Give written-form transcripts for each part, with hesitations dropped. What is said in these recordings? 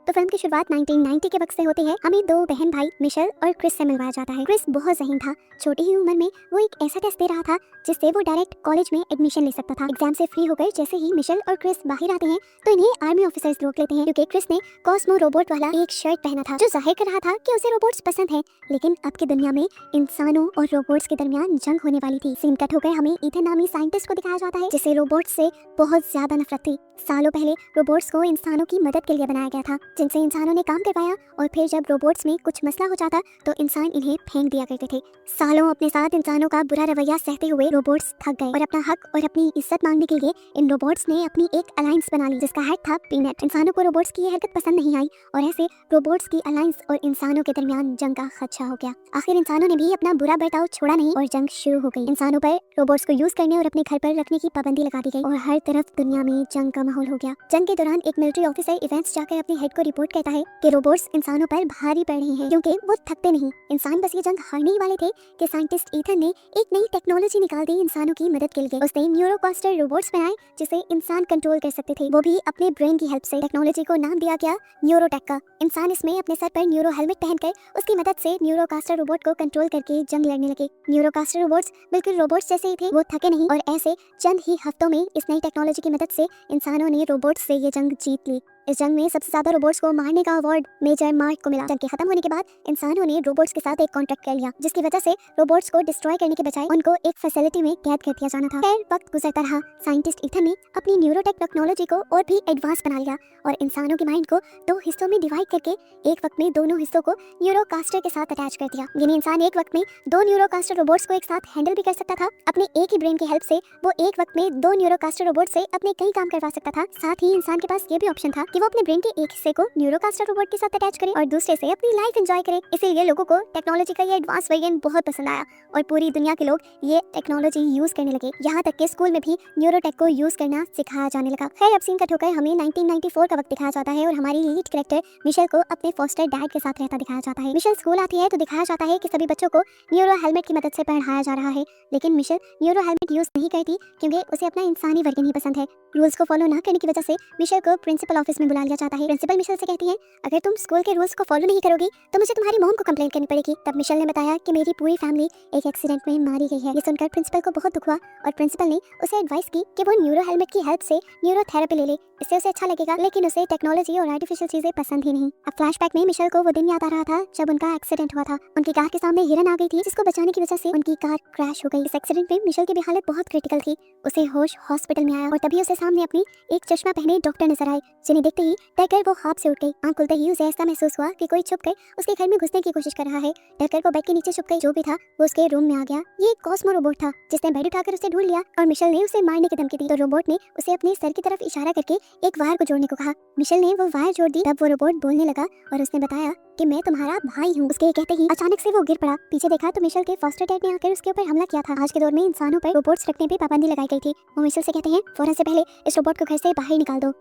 तो फिल्म की शुरुआत 1990 के वक्त से होती है। हमें दो बहन भाई मिशेल और क्रिस से मिलवाया जाता है। क्रिस बहुत ज़हीन था। छोटी ही उम्र में वो एक ऐसा टेस्ट दे रहा था जिससे वो डायरेक्ट कॉलेज में एडमिशन ले सकता था। एग्जाम से फ्री होकर जैसे ही मिशेल और क्रिस बाहर आते हैं तो इन्हें आर्मी ऑफिसर्स रोक लेते हैं क्योंकि क्रिस ने कॉस्मो रोबोट वाला एक शर्ट पहना था जो जाहिर कर रहा था कि उसे रोबोट्स पसंद है। लेकिन अब की दुनिया में इंसानों और रोबोट्स के दरमियान जंग होने वाली थी। सीन कट होकर हमें ईथन नामी साइंटिस्ट को दिखाया जाता है जिसे रोबोट्स से बहुत ज्यादा नफरत थी। सालों पहले रोबोट्स को इंसानों की मदद के लिए बनाया गया था, जिनसे इंसानों ने काम करवाया और फिर जब रोबोट्स में कुछ मसला हो जाता तो इंसान इन्हें फेंक दिया करते थे। सालों अपने साथ इंसानों का बुरा रवैया सहते हुए रोबोट्स थक गए और अपना हक और अपनी इज्जत मांगने के लिए इन रोबोट्स ने अपनी एक अलायंस बना ली जिसका हेड था पीनट। इंसानों को रोबोट्स की ये हरकत पसंद नहीं आई और ऐसे रोबोट्स की अलायंस और इंसानों के दरमियान जंग का खदशा हो गया। आखिर इंसानों ने भी अपना बुरा बर्ताव छोड़ा नहीं और जंग शुरू हो गई। इंसानों पर रोबोट्स को यूज करने और अपने घर पर रखने की पाबंदी लगा दी गई और हर तरफ दुनिया में जंग का माहौल हो गया। जंग के दौरान एक मिलिट्री ऑफिसर इवेंट्स जाकर अपने हेड को रिपोर्ट करता है कि रोबोट्स इंसानों पर भारी पड़ रहे हैं क्योंकि वो थकते नहीं। इंसान बस ये जंग हारने ही वाले थे कि साइंटिस्ट ईथन ने एक नई टेक्नोलॉजी निकाल दी इंसानों की मदद के लिए। उसने न्यूरोकास्टर रोबोट्स बनाए जिसे इंसान कंट्रोल कर सकते थे, वो भी अपने ब्रेन की हेल्प से। टेक्नोलॉजी को नाम दिया गया न्यूरोटेक का। इंसान इसमें अपने सर पर न्यूरो हेलमेट पहनकर उसकी मदद से न्यूरोकास्टर रोबोट को कंट्रोल करके जंग लड़ने लगे। न्यूरोकास्टर रोबोट्स बिल्कुल रोबोट्स जैसे ही थे, वो थके नहीं और ऐसे चंद ही हफ्तों में इस नई टेक्नोलॉजी की मदद से इंसानों ने रोबोट्स से ये जंग जीत ली। इस जंग में सबसे ज्यादा रोबोट्स को मारने का अवार्ड मेजर मार्क को मिला। जंग के खत्म होने के बाद इंसानों ने रोबोट्स के साथ एक कॉन्ट्रैक्ट कर लिया जिसकी वजह से रोबोट्स को डिस्ट्रॉय करने के बजाय उनको एक फैसिलिटी में कैद कर दिया जाना था। फिर वक्त गुजरता रहा, साइंटिस्ट ईथन ने अपनी न्यूरोटेक टेक्नोलॉजी को और भी एडवांस बना लिया और इंसानों के माइंड को दो हिस्सों में डिवाइड करके एक वक्त में दोनों हिस्सों को न्यूरोकास्टर के साथ अटैच कर दिया। यानी इंसान एक वक्त में दो न्यूरोकास्टर रोबोट्स को एक साथ हैंडल भी कर सकता था। अपने एक ही ब्रेन की हेल्प से वो एक वक्त में दो न्यूरोकास्टर रोबोट से अपने कई काम करवा सकता था। साथ ही इंसान के पास ये भी ऑप्शन था कि वो अपने ब्रेन के एक हिस्से को न्यूरोकास्टर रोबोट के साथ अटैच करे और दूसरे से अपनी लाइफ एंजॉय करे। इसीलिए लोगों को टेक्नोलॉजी का ये एडवांस वर्जन बहुत पसंद आया और पूरी दुनिया के लोग ये टेक्नोलॉजी यूज करने लगे। यहाँ तक कि स्कूल में भी न्यूरोटेक को यूज करना सिखाया जाने लगा। खैर अब सीन कट होकर हमें 1994 का वक्त दिखाया जाता है और हमारी लीड कैरेक्टर मिशेल को अपने फॉस्टर डैड के साथ रहता दिखाया जाता है। मिशेल स्कूल आती है तो दिखाया जाता है कि सभी बच्चों को न्यूरो हेलमेट की मदद से पढ़ाया जा रहा है, लेकिन मिशेल न्यूरो हेलमेट यूज नहीं करती क्योंकि उसे अपना इंसानी वर्जन ही पसंद है। रूल्स को फॉलो ना करने की वजह से मिशेल को प्रिंसिपल ऑफिस में बुला लिया जाता है। प्रिंसिपल मिशेल से कहती है, अगर तुम स्कूल के रूल्स को फॉलो नहीं करोगी तो मुझे तुम्हारी मॉम को कंप्लेंट करनी पड़ेगी। तब मिशेल ने बताया कि मेरी पूरी फैमिली एक एक्सीडेंट में मारी गई है। ये सुनकर प्रिंसिपल को बहुत दुख हुआ और प्रिंसिपल ने उसे एडवाइस की कि वो न्यूरो हेलमेट की हेल्प से न्यूरोथेरेपी ले ले, इससे उसे अच्छा लगेगा। लेकिन उसे टेक्नोलॉजी और आर्टिफिशियल चीजें पसंद ही नहीं। अब फ्लैशबैक में मिशेल को वो दिन याद आ रहा था जब उनका एक्सीडेंट हुआ था। उनकी कार के सामने हिरन आ गई थी जिसको बचाने की वजह से उनकी कार क्रैश हो गई। इस एक्सीडेंट में मिशेल की भी हालत बहुत क्रिटिकल थी। उसे होश हॉस्पिटल में आया और तभी उसे सामने अपनी एक चश्मा पहने डॉक्टर नजर आए, जिन्हें देखते ही डरकर वो ख्वाब से उठ गई। आंख खुलते ही उसे ऐसा महसूस हुआ कि कोई छुप कर उसके घर में घुसने की कोशिश कर रहा है। डरकर वो बेड के नीचे छुप गई। जो भी था वो उसके रूम में आ गया। ये एक कॉस्मो रोबोट था जिसने बेड उठाकर उसे ढूंढ लिया और मिशेल ने उसे मारने की धमकी दी तो रोबोट ने उसे अपने सर की तरफ इशारा करके एक वायर को जोड़ने को कहा। मिशेल ने वो वायर जोड़ दी। तब वो रोबोट बोलने लगा और उसने बताया कि मैं तुम्हारा भाई हूँ। उसके कहते ही अचानक से वो गिर पड़ा। पीछे देखा तो मिशेल के फॉस्टर डैड ने आकर उसके ऊपर हमला किया था। आज के दौर में इंसानों पर रोबोट्स रखने पे पाबंदी लगाई गई थी। वो मिशेल से कहते हैं, फौरन से पहले इस रोबोट को घर से बाहर निकाल दो।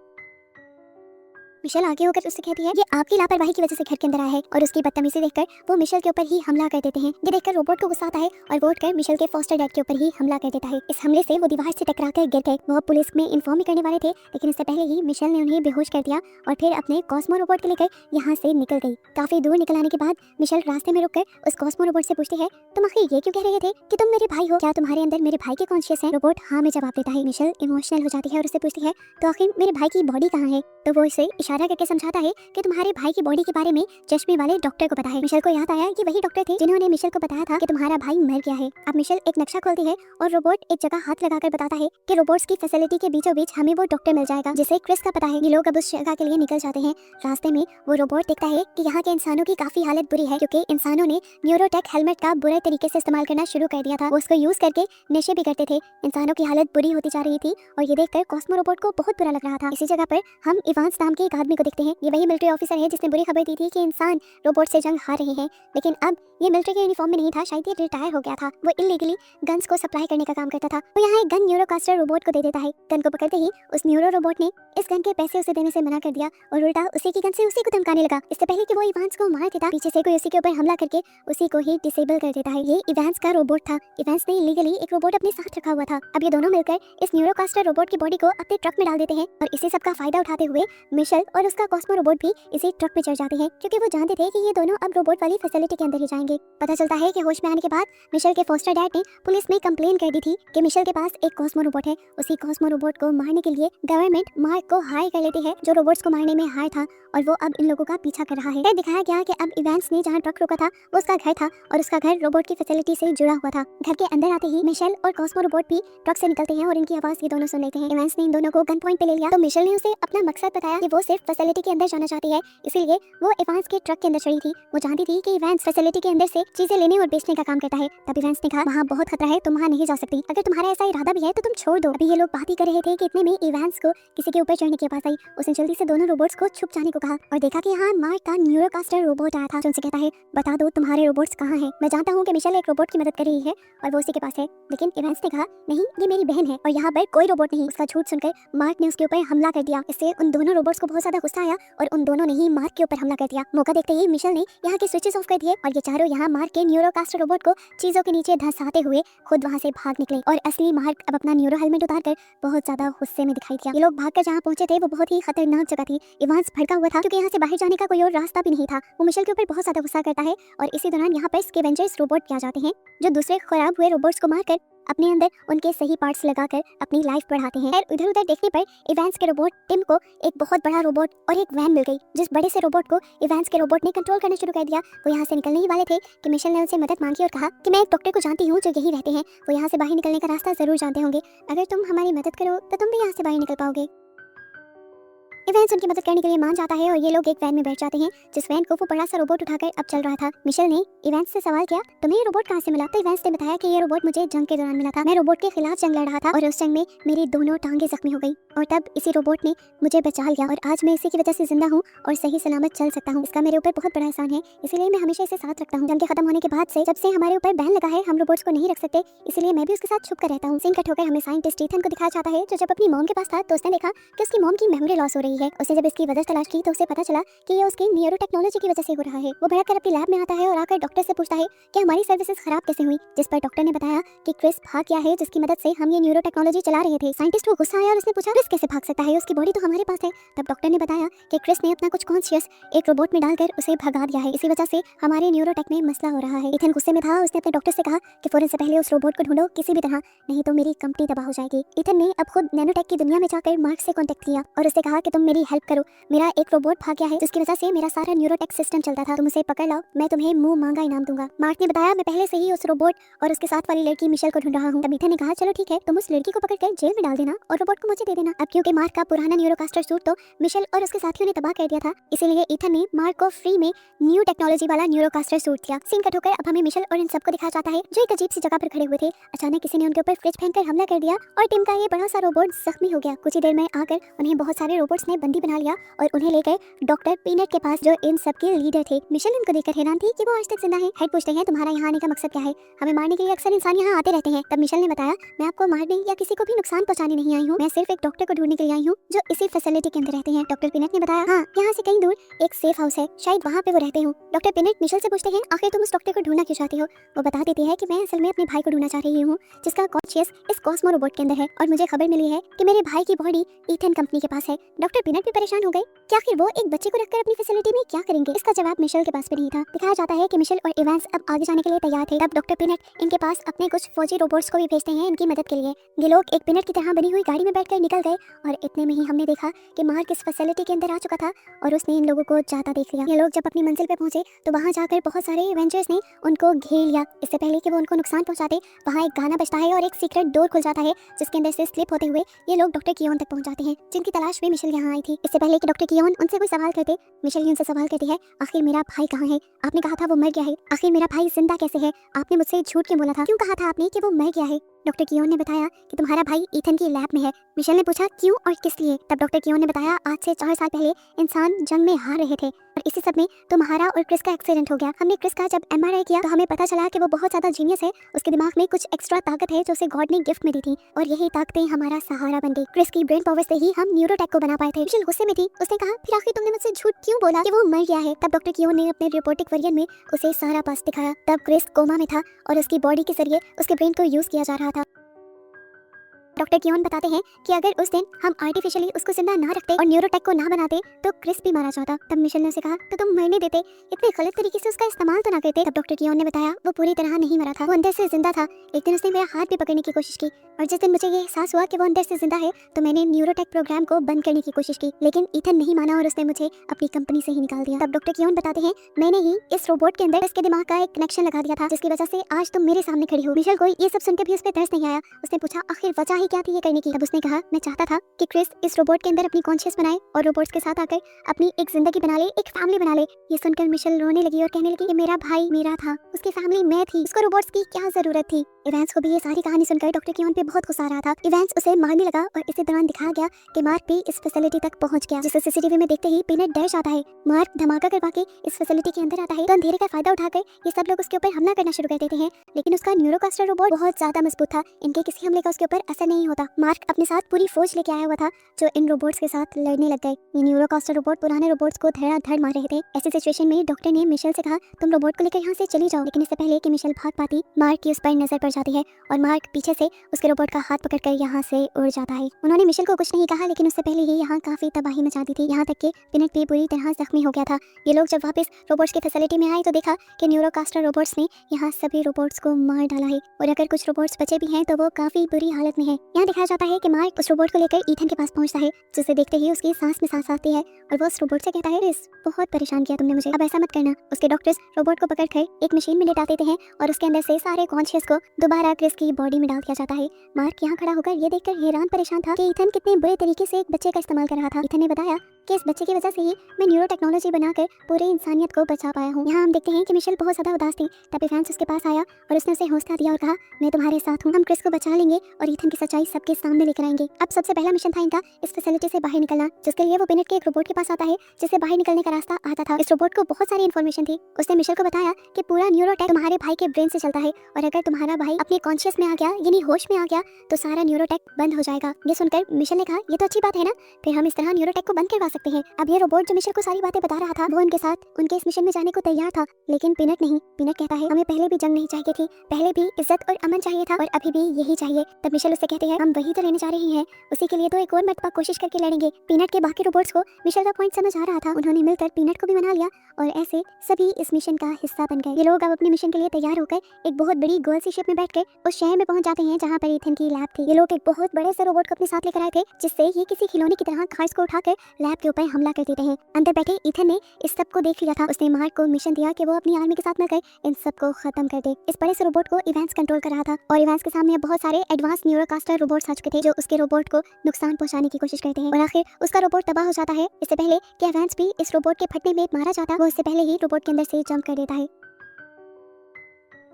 मिशेल आगे होकर उससे कहती है, ये आपकी लापरवाही की वजह से घर के अंदर आया है और उसकी बदतमीजी देखकर वो मिशेल के ऊपर ही हमला कर देते हैं। ये देखकर रोबोट को गुस्सा आता है और वो उठकर मिशेल के फॉस्टर डैड के ऊपर ही हमला कर देता है। इस हमले से वो दीवार से टकराकर गिर गए। वो पुलिस में इन्फॉर्म करने वाले थे लेकिन इससे पहले ही मिशेल ने उन्हें बेहोश कर दिया और फिर अपने कॉस्मो रोबोट को लेकर यहाँ से निकल गई। काफी दूर निकल आने के बाद मिशेल रास्ते में रुककर उस कॉस्मो रोबोट से पूछती है, तुम आखिर ये क्यों कह रहे थे कि तुम मेरे भाई हो? क्या तुम्हारे अंदर मेरे भाई के कॉन्शियस है? रोबोट हाँ में जवाब देता है। मिशेल इमोशनल हो जाती है और उससे पूछती है, तो आखिर मेरे भाई की बॉडी कहाँ है? तो वो इसे इशारा करके समझाता है कि तुम्हारे भाई की बॉडी के बारे में चश्मे वाले डॉक्टर को पता है। मिशेल को याद आया कि वही डॉक्टर थे जिन्होंने मिशेल को बताया था कि तुम्हारा भाई मर गया है। अब मिशेल एक नक्शा खोलती है और रोबोट एक जगह हाथ लगाकर बताता है कि रोबोट्स की फैसिलिटी के बीचों बीच हमें वो डॉक्टर मिल जाएगा जिसे क्रिस का पता है। ये लोग अब उस जगह के लिए निकल जाते हैं। रास्ते में वो रोबोट देखता है कि यहाँ के इंसानों की काफी हालत बुरी है क्योंकि इंसानों ने न्यूरोटेक हेलमेट का बुरे तरीके से इस्तेमाल करना शुरू कर दिया था। वो उसको यूज करके नशे भी करते थे। इंसानों की हालत बुरी होती जा रही थी और ये देखकर कॉस्मो रोबोट को बहुत बुरा लग रहा था। इसी जगह पर हम इवांस नाम के एक आदमी को देखते हैं। ये वही मिलिट्री ऑफिसर है जिसने बुरी खबर दी थी कि इंसान रोबोट से जंग हार रहे हैं, लेकिन अब ये मिलिट्री के यूनिफॉर्म में नहीं था, शायद ये रिटायर हो गया था। वो इलीगली गन्स को सप्लाई करने का काम करता था। तो यहाँ एक गन न्यूरोकास्टर रोबोट को दे देता है। गन को पकड़ते ही उस न्यूरो रोबोट ने इस गन के पैसे उसे देने से मना कर दिया और उल्टा उसी की गन से उसी को धमकाने लगा। इससे पहले कि वो इवांस को मार देता, पीछे से कोई उसी के ऊपर हमला करके उसी को ही डिसेबल कर देता है। ये इवांस का रोबोट था। इवांस ने इलीगली एक रोबोट अपने साथ रखा हुआ था। अब ये दोनों मिलकर इस न्यूरोकास्टर रोबोट की बॉडी को अपने ट्रक में डाल देते हैं और इसी सब का फायदा उठाते हुए मिशेल और उसका कॉस्मो रोबोट भी इसी ट्रक पे चढ़ जाते हैं क्योंकि वो जानते थे कि ये दोनों अब रोबोट वाली फैसिलिटी के अंदर ही जाएंगे। पता चलता है कि होश में आने के बाद मिशेल के फोस्टर डैड ने पुलिस में कंप्लेन कर दी थी कि मिशेल के पास एक कॉस्मो रोबोट है। उसी कॉस्मो रोबोट को मारने के लिए गवर्नमेंट मार्क को हायर कर लेती है जो रोबोट्स को मारने में हायर था और वो अब इन लोगों का पीछा कर रहा है। फिर दिखाया गया कि अब इवेंट्स ने जहाँ ट्रक रोका था वो उसका घर था और उसका घर रोबोट की फैसिलिटी से जुड़ा हुआ था। घर के अंदर आते ही मिशेल और कॉस्मो रोबोट भी ट्रक से निकलते हैं और इनकी आवाज ये दोनों सुन लेते हैं। इवेंट्स ने इन दोनों को गन पॉइंट पे ले लिया तो मिशेल ने उसे अपना मकसद बताया कि वो सिर्फ फैसिलिटी के अंदर जाना चाहती है, इसीलिए वो इवेंट्स के ट्रक के अंदर चढ़ी थी। वो जानती थी कि इवेंट्स फैसिलिटी के अंदर से चीजें लेने और बेचने का काम करता है। तब इवेंट्स ने कहा वहाँ बहुत खतरा है, तुम वहाँ नहीं जा सकती। अगर तुम्हारा ऐसा इरादा भी है तो तुम छोड़ दो। अभी ये लोग बात ही कर रहे थे कि इतने में इवेंट्स को किसी के ऊपर चढ़ने की आवाज आई। उसने जल्दी से दोनों रोबोट्स को छुप जाने को कहा और देखा कि यहाँ मार्क का न्यूरोकास्टर रोबोट आया था जो उनसे कहता है बता दो तुम्हारे रोबोट्स कहाँ हैं। मैं जानता हूँ कि मिशेल एक रोबोट की मदद कर रही है और वो उसी के पास है, लेकिन इवेंट्स ने कहा नहीं ये मेरी बहन है और यहाँ पर कोई रोबोट नहीं। उसका झूठ सुनकर मार्क ने उसके ऊपर हमला कर दिया। इससे उन दोनों रोबोट्स को बहुत ज्यादा गुस्सा आया और उन दोनों ने ही मार्क के ऊपर हमला कर दिया। मौका देखते ही मिशेल ने यहाँ के स्विचेस ऑफ कर दिए और ये चारों यहाँ मार्क के न्यूरोकास्टर रोबोट को चीजों के नीचे धंसाते हुए खुद वहाँ से भाग निकले और असली मार्क अब अपना न्यूरो हेलमेट उतारकर बहुत ज्यादा गुस्से में दिखाई दिया। ये लोग भागकर जहाँ पहुंचे थे वो बहुत ही खतरनाक जगह थी। इवांस भड़का हुआ था क्योंकि यहाँ से बाहर जाने का कोई और रास्ता भी नहीं था। वो मिशेल के ऊपर बहुत ज्यादा गुस्सा करता है और इसी दौरान यहाँ पर स्कैवेंजर्स रोबोट किया जाते हैं जो दूसरे खराब हुए रोबोट्स को मारकर अपने अंदर उनके सही पार्ट्स लगाकर अपनी लाइफ बढ़ाते हैं। इधर उधर देखने पर इवेंट्स के रोबोट टिम को एक बहुत बड़ा रोबोट और एक वैन मिल गई। जिस बड़े से रोबोट को इवेंट्स के रोबोट ने कंट्रोल करना शुरू कर दिया वो यहाँ से निकलने ही वाले थे कि मिशेल ने उनसे मदद मांगी और कहा कि मैं एक डॉक्टर को जानती हूँ जो यही रहते हैं, वो यहाँ से बाहर निकलने का रास्ता जरूर जानते होंगे। अगर तुम हमारी मदद करो तो तुम भी यहाँ से बाहर निकल पाओगे। इवेंट्स उनकी मदद करने के लिए मान जाता है और ये लोग एक वैन में बैठ जाते हैं जिस वैन को वो बड़ा सा रोबोट उठाकर अब चल रहा था। मिशेल ने इवेंट्स से सवाल किया तुम्हें ये रोबोट कहाँ से मिला? तो इवेंट्स ने बताया कि ये रोबोट मुझे जंग के दौरान मिला था। मैं रोबोट के खिलाफ जंग लड़ रहा था और उस जंग में मेरी दोनों टांगे जख्मी हो गई और तब इसी रोबोट ने मुझे बचा लिया और आज मैं इसी की वजह से जिंदा हूँ और सही सलामत चल सकता हूँ। इसका मेरे ऊपर बहुत बड़ा एहसान है, इसीलिए मैं हमेशा इसे साथ रखता हूँ। जंग के खत्म होने के बाद से जब से हमारे ऊपर बैन लगा है हम रोबोट्स को नहीं रख सकते, इसलिए मैं भी उसके साथ छुप कर रहता हूँ। सीन कट होकर हमें साइंटिस्ट ईथन को दिखाया जाता है जो जब अपनी मॉम के पास था तो उसने देखा कि उसकी मॉम की मेमोरी लॉस हो रही है। उसने जब इसकी वजह तलाश की तो उसे पता चला कि ये उसकी न्यूरो टेक्नोलॉजी की वजह से हो रहा है। वो भड़क कर अपनी लैब में आता है और आकर डॉक्टर से पूछता है कि हमारी सर्विसेज खराब कैसे हुई, जिस पर डॉक्टर ने बताया कि क्रिस भाग गया है जिसकी मदद से हम ये न्यूरो टेक्नोलॉजी चला रहे थे। साइंटिस्ट को गुस्सा आया और उसने पूछा क्रिस कैसे भाग सकता है, उसकी बॉडी तो हमारे पास है। तब डॉक्टर ने बताया कि क्रिस ने अपना कुछ कॉन्शियस एक रोबोट में डालकर उसे भगा दिया है, इसी वजह से हमारे न्यूरोटेक में मसला हो रहा है। इथन गुस्से में था, उसने अपने डॉक्टर से कहा कि फौरन से पहले उस रोबोट को ढूंढो किसी भी तरह, नहीं तो मेरी कंपनी तबाह हो जाएगी। इथन ने अब खुद नैनोटेक की दुनिया में जाकर मार्क से कांटेक्ट किया और उससे कहा कि तुम मेरी हेल्प करो, मेरा एक रोबोट भाग गया है जिसकी वजह से मेरा सारा न्यूरोटेक सिस्टम चलता था, तुम उसे पकड़ लाओ, मैं तुम्हें मुंह मांगा इनाम दूंगा। मार्क ने बताया मैं पहले से ही उस रोबोट और उसके साथ वाली लड़की मिशेल को ढूंढ रहा हूँ। तब इथन ने कहा चलो ठीक है, तुम उस लड़की को पकड़कर जेल में डाल देना और रोबोट को मुझे दे देना। अब क्योंकि मार्क का पुराना न्यूरोकास्टर सूट तो मिशेल और उसके साथियों ने तबाह कर दिया था, इसीलिए इथन ने मार्क को फ्री में न्यू टेक्नोलॉजी वाला न्यूरोकास्टर सूट दिया। सीन कट होकर अब हमें मिशेल और इन सबको दिखाया जाता है जो एक अजीब सी जगह पर खड़े हुए थे। अचानक किसी ने उनके ऊपर फ्रिज फेंककर हमला कर दिया और टिम का ये बड़ा सा रोबोट जख्मी हो गया। कुछ ही देर में आकर उन्हें बहुत सारे रोबोट्स ने बंदी बना लिया और उन्हें ले गए डॉक्टर पीनट के पास जो इन सबके लीडर थे। मिशेल इनको देखकर हैरान थी कि वो आज तक जिंदा है। हेड पूछते हैं तुम्हारा यहाँ आने का मकसद क्या है? हमें मारने के लिए अक्सर इंसान यहाँ आते रहते हैं। तब मिशेल ने बताया मैं आपको मारने या किसी को भी नुकसान पहुँचाने नहीं आई हूँ, मैं सिर्फ एक डॉक्टर को ढूंढने के लिए आई हूँ जो इसी फैसिलिटी के अंदर रहते हैं। डॉक्टर पीनट ने बताया हाँ यहाँ से कहीं दूर एक सेफ हाउस है, शायद वहाँ पे वो रहते हो। डॉक्टर पीनट मिशेल से पूछते हैं आखिर तुम उस डॉक्टर को ढूंढना क्यों चाहती हो? वो बता देती है कि मैं असल में अपने भाई को ढूंढना चाह रही हूँ जिसका कॉन्शियस इस कॉस्मो रोबोट के अंदर है और मुझे खबर मिली है कि मेरे भाई की बॉडी ईथन कंपनी के पास है। डॉक्टर पीनट भी परेशान हो गए कि आखिर वो एक बच्चे को रखकर अपनी फैसिलिटी में क्या करेंगे। इसका जवाब मिशेल के पास भी नहीं था। दिखाया जाता है कि मिशेल और इवांस अब आगे जाने के लिए तैयार थे। तब डॉक्टर पीनट इनके पास अपने कुछ फौजी रोबोट्स को भी भेजते हैं इनकी मदद के लिए। ये लोग एक पीनट की तरह बनी हुई गाड़ी में बैठकर निकल गए और इतने में ही हमने देखा कि मार्क इस फैसिलिटी के अंदर आ चुका था और उसने इन लोगों को जाता देख लिया। ये लोग जब अपनी मंजिल पे पहुंचे तो वहां जाकर बहुत सारे एवेंजर्स ने उनको घेर लिया। इससे पहले कि वो उनको नुकसान पहुंचाते वहां एक गाना बजता है और एक सीक्रेट डोर खुल जाता है जिसके अंदर से स्लिप होते हुए ये लोग डॉक्टर कियोन तक पहुंच जाते हैं जिनकी तलाश में मिशेल यहाँ आई थी। इससे पहले कि डॉक्टर कियोन उनसे कोई सवाल करते मिशेल उनसे सवाल करती है आखिर मेरा भाई कहाँ है? आपने कहा था वो मर गया है, आखिर मेरा भाई जिंदा कैसे है? आपने मुझसे झूठ क्यों बोला था? क्यों कहा था आपने कि वो मर गया है? डॉक्टर कियोन ने बताया कि तुम्हारा भाई ईथन की लैब में है। मिशेल ने पूछा क्यों और किस लिए? तब डॉक्टर कियोन ने बताया आज से 4 साल पहले इंसान जंग में हार रहे थे और इसी सब में तुम्हारा और क्रिस का एक्सीडेंट हो गया। हमने क्रिस का जब एमआरआई किया तो हमें पता चला कि वो बहुत ज्यादा जीनियस है, उसके दिमाग में कुछ एक्स्ट्रा ताकत है जो उसे गॉड ने गिफ्ट में दी थी और यही ताकतें हमारा सहारा बन गई। क्रिस की ब्रेन पावर से ही हम न्यूरोटेक को बना पाए थे। मिशेल गुस्से में थी, उसने कहा फिर आखिर तुमने मुझसे झूठ क्यों बोला कि वो मर गया है? तब डॉक्टर कियोन ने अपने रिपोर्टिक वर्जन में उसे सारा पास दिखाया। तब क्रिस कोमा में था और उसकी बॉडी के जरिए उसके ब्रेन को यूज किया जा रहा था। डॉक्टर कियोन बताते हैं कि अगर उस दिन हम आर्टिफिशियली उसको जिंदा ना रखते और न्यूरोटेक को ना बनाते तो क्रिस भी मारा जाता। तब मिशेल ने उसे कहा तो तुम मरने देते, इतने गलत तरीके से उसका इस्तेमाल तो ना करते। तब डॉक्टर कियोन ने बताया वो पूरी तरह नहीं मरा था, वो अंदर से जिंदा था। एक दिन उसने मेरा हाथ भी पकड़ने की कोशिश की और जिस दिन मुझे ये एहसास हुआ कि वो अंदर से जिंदा है तो मैंने न्यूरोटेक प्रोग्राम को बंद करने की कोशिश की, लेकिन ईथन नहीं माना और उसने मुझे अपनी कंपनी से ही निकाल दिया। तब डॉक्टर कियोन बताते हैं मैंने ही इस रोबोट के अंदर इसके दिमाग का एक कनेक्शन लगा दिया था जिसकी वजह से आज तुम मेरे सामने खड़ी हो। मिशेल को ये सब सुनकर भी उस पर तरस नहीं आया। उसने पूछा आखिर वजह ही क्या थी ये करने की। तब उसने कहा मैं चाहता था कि क्रिस इस रोबोट के अंदर अपनी कॉन्शियस बनाए और रोबोट्स के साथ आकर अपनी एक जिंदगी बना ले, एक फैमिली बना ले। ये सुनकर मिशेल रोने लगी और कहने लगी कि मेरा भाई मेरा था, उसकी फैमिली मैं थी, उसको रोबोट्स की क्या जरूरत थी। इवांस को भी ये सारी कहानी सुनकर डॉक्टर कियोन पे बहुत गुस्सा आ रहा था। इवांस उसे मारने लगा और इसी दौरान दिखाया गया कि मार्क भी इस फैसिलिटी तक पहुंच गया, जिसे सीसीटीवी में देखते ही पीनट डर जाता है। मार्क धमाका करवा के इस फैसिलिटी के अंदर आता है तो अंधेरे का फायदा उठाकर ये सब लोग उसके ऊपर हमला करना शुरू कर देते हैं, लेकिन उसका न्यूरोकास्टर रोबोट बहुत ज्यादा मजबूत था, इनके किसी हमले का उसके ऊपर असर नहीं होता। मार्क अपने साथ पूरी फौज लेके आया हुआ था जो इन रोबोट्स के साथ लड़ने लग गए। ये न्यूरोकास्टर रोबोट पुराने रोबोट्स को धड़ाधड़ मार रहे थे। ऐसी सिचुएशन में डॉक्टर ने मिशेल से कहा तुम रोबोट को लेकर यहाँ से चली जाओ, लेकिन इससे पहले कि मिशेल भाग पाती मार्क की उस पर नजर पड़ जाती है और मार्क पीछे से उसके रोबोट का हाथ पकड़कर यहाँ से उड़ जाता है। उन्होंने मिशेल को कुछ नहीं कहा, लेकिन उससे पहले ही यहाँ काफी तबाही मचा दी थी, यहाँ तक कि पीनट भी बुरी तरह जख्मी हो गया था। ये लोग जब वापस रोबोट्स की फैसिलिटी में आए तो देखा कि न्यूरोकास्टर रोबोट्स ने यहाँ सभी रोबोट्स को मार डाला है और अगर कुछ रोबोट्स बचे भी हैं तो वो काफी बुरी हालत में है। यहाँ दिखाया जाता है कि मार्क उस रोबोट को लेकर ईथन के पास पहुंचता है, जिसे देखते ही उसकी सांस में सांस आती है और वो उस रोबोट से कहता है क्रिस बहुत परेशान किया तुमने मुझे, अब ऐसा मत करना। उसके डॉक्टर्स रोबोट को पकड़कर एक मशीन में लेटा देते हैं और उसके अंदर से सारे कॉन्शियस को दोबारा क्रिस की बॉडी में डाल दिया जाता है। मार्क यहाँ खड़ा होकर ये देखकर हैरान परेशान था कि ईथन कितने बुरे तरीके से एक बच्चे का इस्तेमाल कर रहा था। ईथन ने बताया कि इस बच्चे की वजह से ही मैं न्यूरो टेक्नोलॉजी बनाकर पूरी इंसानियत को बचा पाया हूँ। यहाँ हम देखते हैं कि मिशेल बहुत ज्यादा उदास थी, तब इवांस उसके पास आया और उसने उसे हौसला दिया और कहा मैं तुम्हारे साथ हूँ, हम क्रिस को बचा लेंगे और ईथन की सच्चाई सबके सामने लेकर आएंगे। अब सबसे पहला मिशन था इनका इस फैसिलिटी से बाहर निकलना, जिसके लिए वो पिनट के एक रोबोट के पास आता है जिससे बाहर निकलने का रास्ता आता था। इस रोबोट को बहुत सारी इन्फॉर्मेशन थी। उसने मिशेल को बताया कि पूरा न्यूरोटेक तुम्हारे भाई के ब्रेन से चलता है और अगर तुम्हारा भाई अपने कॉन्शियस में आ गया यानी होश में आ गया तो सारा न्यूरोटेक बंद हो जाएगा। ये सुनकर मिशेल ने कहा ये तो अच्छी बात है ना, फिर हम इस तरह न्यूरोटेक को बंद करवा सकते हैं। अब ये रोबोट जो मिशेल को सारी बातें बता रहा था वो उनके साथ उनके इस मिशन में जाने को तैयार था, लेकिन पिनट नहीं। पिनट कहता है हमें पहले भी जंग नहीं चाहिए थी, पहले भी इज्जत और अमन चाहिए था और अभी भी यही चाहिए। तब मिशेल उससे कहते हैं हम वही तो रहने जा रहे हैं, उसी के लिए तो एक और मरतबा कोशिश करके लड़ेंगे। पिनट के बाकी रोबोट्स को मिशेल का पॉइंट समझ आ रहा था, उन्होंने मिलकर पिनट को भी मना लिया और ऐसे सभी इस मिशन का हिस्सा बन गए। ये लोग अब अपने मिशन के लिए तैयार होकर एक बहुत बड़ी गोल सी शिप में बैठकर उस शहर में पहुंच जाते हैं जहाँ पर ईथन की लैब थी। ये लोग एक बहुत बड़े से रोबोट को अपने साथ लेकर आए थे जिससे ये किसी खिलौने की तरह घास को उठाकर लैब के ऊपर हमला कर देते हैं। अंदर बैठे ईथन ने इस सब को देख लिया था। उसने मार्क को मिशन दिया कि वो अपनी आर्मी के साथ मिलकर इन सब को खत्म कर दे। इस बड़े से रोबोट को इवांस कंट्रोल कर रहा था और इवांस के सामने बहुत सारे एडवांस न्यूरोकास्टर रोबोट्स आ चुके थे जो उसके रोबोट को नुकसान पहुंचाने की कोशिश करते हैं और आखिर उसका रोबोट तबाह हो जाता है। इससे पहले कि इवांस भी इस रोबोट के फटने में मारा जाता, वो इससे पहले ही रोबोट के अंदर से जंप कर देता है।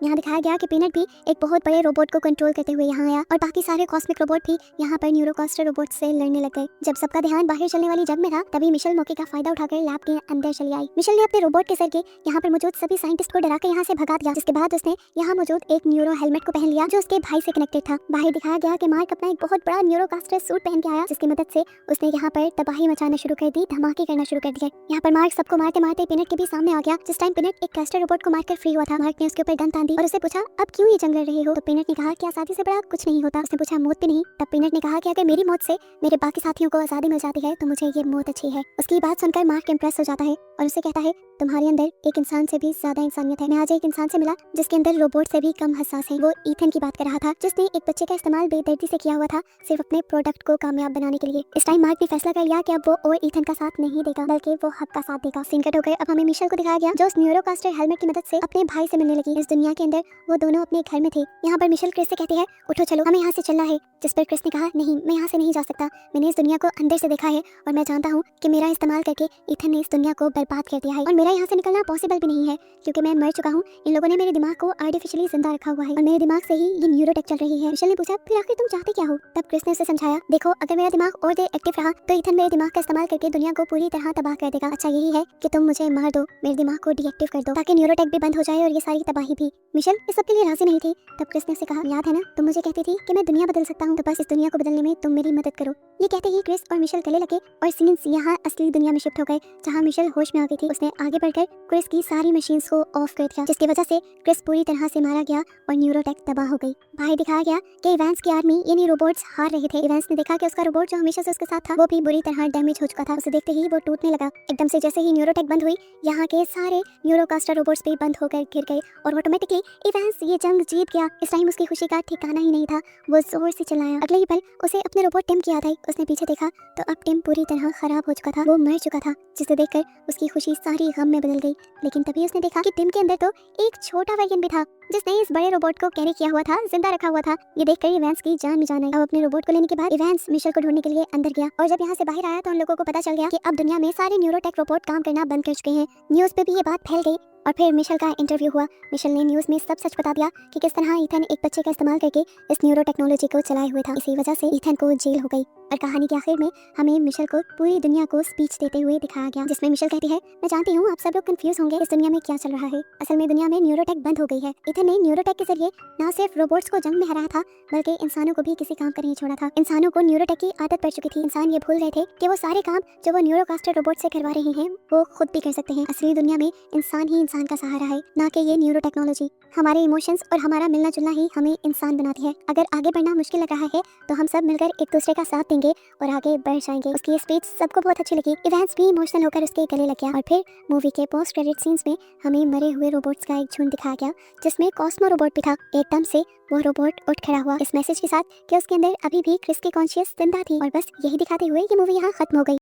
यहाँ दिखाया गया कि पीनट भी एक बहुत बड़े रोबोट को कंट्रोल करते हुए यहाँ आया और बाकी सारे कॉस्मिक रोबोट भी यहाँ पर न्यूरोकास्टर रोबोट से लड़ने लग गए। जब सबका ध्यान बाहर चलने वाली जंग में था तभी मिशेल मौके का फायदा उठाकर लैब के अंदर चली आई। मिशेल ने अपने रोबोट के जरिए यहाँ पर मौजूद सभी साइंटिस्ट को डराकर यहाँ से भगा दिया, जिसके बाद उसने यहाँ मौजूद एक न्यूरो हेलमेट को पहन लिया जो उसके भाई से कनेक्टेड था। बाहर दिखाया गया कि मार्क अपना एक बहुत बड़ा न्यूरोकास्टर सूट पहन के आया जिसकी मदद से उसने यहाँ पर तबाही मचाना शुरू कर दी, धमाके करना शुरू कर दिया। यहाँ पर मार्क सबको मारते मारते पिनट के भी सामने आ गया। जिस टाइम पिनट एक कास्टर रोबोट को मारकर फ्री हुआ था, मार्क ने उसके ऊपर गन तान दी और उससे पूछा अब क्यों ये जंग लड़ रहे हो? तो पिनट ने कहा कि आजादी से बड़ा कुछ नहीं होता। उसने पूछा मौत भी नहीं? तब पिनट ने कहा कि अगर मेरी मौत से मेरे बाकी साथियों को आजादी मिल जाती है तो मुझे ये मौत अच्छी है। उसकी बात सुनकर मार्क इम्प्रेस हो जाता है और उससे कहता है तुम्हारे अंदर एक इंसान से भी ज्यादा इंसानियत है। मैं आज एक इंसान से मिला जिसके अंदर रोबोट से भी कम हसास है। वो ईथन की बात कर रहा था जिसने एक बच्चे का इस्तेमाल बेदर्दी से किया हुआ था सिर्फ अपने प्रोडक्ट को कामयाब बनाने के लिए। इस टाइम मार्क ने फैसला कर लिया कि अब वो और ईथन का साथ नहीं देगा बल्कि वो हक का साथ देगा। सीन कट हो गए। अब हमें मिशेल को दिखाया गया जो उस न्यूरोकास्टर हेलमेट की मदद से अपने भाई से मिलने लगी। इस दुनिया के अंदर वो दोनों अपने घर में थे। यहाँ पर मिशेल क्रिस से कहती है उठो चलो हमें यहाँ से चलना है, जिस पर क्रिस ने कहा नहीं मैं यहाँ से नहीं जा सकता, मैंने इस दुनिया को अंदर से देखा है और मैं जानता हूँ कि मेरा इस्तेमाल करके ईथन ने इस दुनिया को बर्बाद कर दिया है और मेरा यहाँ से निकलना पॉसिबल भी नहीं है क्योंकि मैं मर चुका हूँ। इन लोगों ने मेरे दिमाग को आर्टिफिशियली जिंदा रखा हुआ है और मेरे दिमाग से ही ये न्यूरोटेक चल रही है। मिशेल ने पूछा फिर आखिर तुम चाहते क्या हो? तब क्रिस ने उसे समझाया देखो अगर मेरा दिमाग और देर एक्टिव रहा तो ईथन मेरे दिमाग का इस्तेमाल करके दुनिया को पूरी तरह तबाह कर देगा। अच्छा यही है कि तुम मुझे मार दो, मेरे दिमाग को डीएक्टिव कर दो ताकि न्यूरोटेक भी बंद हो जाए और ये सारी तबाही भी। मिशेल इस सब के लिए राजी नहीं थी। तब क्रिस ने उसे कहा याद है ना तुम मुझे कहती थी कि मैं दुनिया बदल सकता हूँ, तो बस इस दुनिया को बदलने में तुम मेरी मदद करो। ये कहते ही क्रिस और मिशेल गले लगे और सीन्स यहाँ असली दुनिया में शिफ्ट हो गए जहाँ मिशेल होश में आ गई थी। उसने आगे बढ़कर क्रिस की सारी मशीन्स को ऑफ कर दिया, जिसकी वजह से क्रिस पूरी तरह से मारा गया और न्यूरोटेक तबाह हो गई। बाहर दिखाया गया कि इवेंस की आर्मी यानी रोबोट्स हार रहे थे। इवेंस ने देखा कि उसका रोबोट जो हमेशा से उसके साथ था वो भी बुरी तरह डैमेज हो चुका था। उसे देखते ही वो टूटने लगा। एकदम से जैसे ही न्यूरोटेक बंद हुई, यहाँ के सारे न्यूरोकास्टर रोबोट्स भी बंद होकर गिर गए और ऑटोमेटिकली इवेंस ये जंग जीत गया। इस टाइम उसकी खुशी का ठिकाना ही नहीं था। वो जोर से चिल्लाया। अगले ही पल उसे अपने रोबोट टिम की याद आई। उसने पीछे देखा तो अब टिम पूरी तरह खराब हो चुका था। वो मर चुका था, जिसे देखकर उसकी खुशी सारी गम में बदल गई। लेकिन तभी उसने देखा कि टिम के अंदर तो एक छोटा वर्जन भी था जिसने इस बड़े रोबोट को कैरी किया हुआ था, जिंदा रखा हुआ था। ये देखकर इवेंस की जान में जान आई। अब अपने रोबोट को लेने के बाद इवेंस मिशेल को ढूंढने के लिए अंदर गया और जब यहाँ से बाहर आया तो उन लोगों को पता चल गया कि अब दुनिया में सारे न्यूरोटेक रोबोट काम करना बंद कर चुके हैं। न्यूज़ पे भी ये बात फैल गई और फिर मिशेल का इंटरव्यू हुआ। मिशेल ने न्यूज़ में सब सच बता दिया कि किस तरह ईथन एक बच्चे का इस्तेमाल करके इस न्यूरो टेक्नोलॉजी को चलाए हुए था। इसी वजह से ईथन को जेल हो गई। और कहानी के आखिर में हमें मिशेल को पूरी दुनिया को स्पीच देते हुए दिखाया गया, जिसमें मिशेल कहती है, मैं जानती हूँ आप सब लोग कंफ्यूज होंगे इस दुनिया में क्या चल रहा है। असल में दुनिया में न्यूरोटेक बंद हो गई है। ईथन ने न्यूरोटेक के जरिए न सिर्फ रोबोट्स को जंग में हराया था बल्कि इंसानों को भी किसी काम पर नहीं छोड़ा था। इंसानों को न्यूरोटेक की आदत पड़ चुकी थी। इंसान ये भूल गए थे कि वो सारे काम जो वो न्यूरोकास्टर रोबोट से करवा रहे हैं वो खुद भी कर सकते हैं। असली दुनिया में इंसान ही इंसान का सहारा है, ना कि ये न्यूरो टेक्नोलॉजी। हमारे इमोशंस और हमारा मिलना जुलना ही हमें इंसान बनाती है। अगर आगे बढ़ना मुश्किल लग रहा है तो हम सब मिलकर एक दूसरे का साथ देंगे और आगे बढ़ जाएंगे। उसकी ये स्पीच सबको बहुत अच्छी लगी। इवेंस भी इमोशनल होकर उसके गले लग गया और फिर मूवी के पोस्ट क्रेडिट सीन्स में हमें मरे हुए रोबोट्स का एक झुंड दिखाया गया, जिसमें कॉस्मो रोबोट भी था। एकदम से वो रोबोट उठ खड़ा हुआ इस मैसेज के साथ कि उसके अंदर अभी भी क्रिस की कॉन्शियस जिंदा थी। और बस यही दिखाते हुए ये मूवी यहाँ खत्म हो गई।